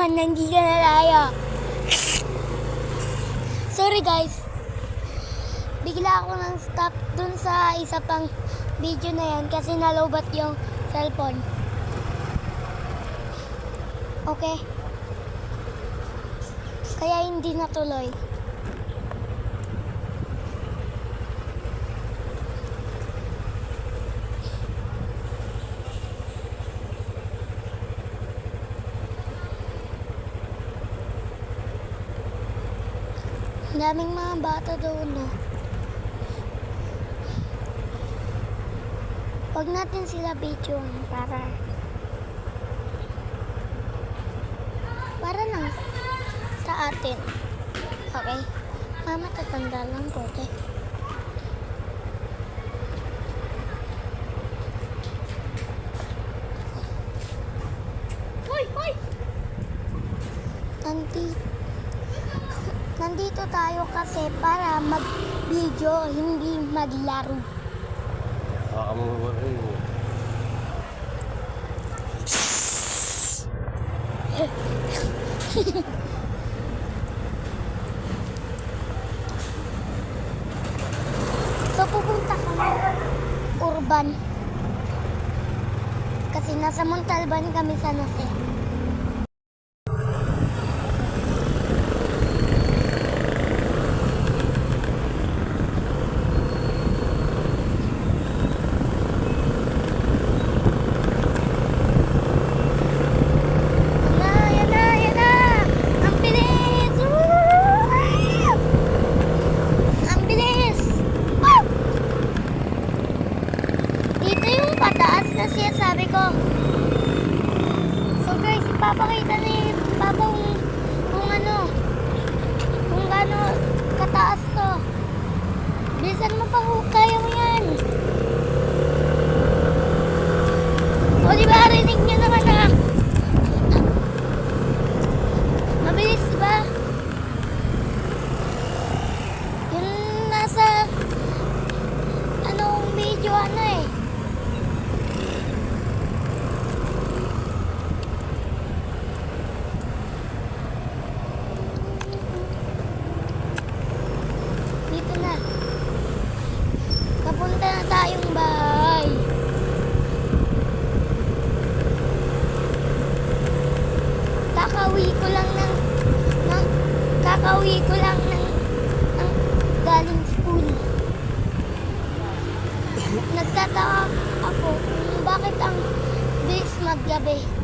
naman na hindi ka nalaya. Sorry guys. Bigla ako nang stop dun sa isa pang video na yan kasi nalobat yung cellphone. Okay? Kaya hindi natuloy. Daming mga bata doon, no? Huwag natin sila video para lang sa atin. Okay? Mama, tatanda lang ko, okay? Hoy! Hoy! Nandito tayo kasi para mag-video, hindi maglaro. So pupunta kami urban kasi nasa Montalban kami sa Nase. Sabi ko. So guys, ipapakita ni Papa kung gaano kataas to. Bilisan mo pa, kaya mo yan. O diba, rinig nyo naman ha. Mabilis diba? Yung nasa video eh. Papunta na tayong bahay. Kakauwi ko lang ng galing school. Nagtataka ako kung bakit ang bilis maggabi.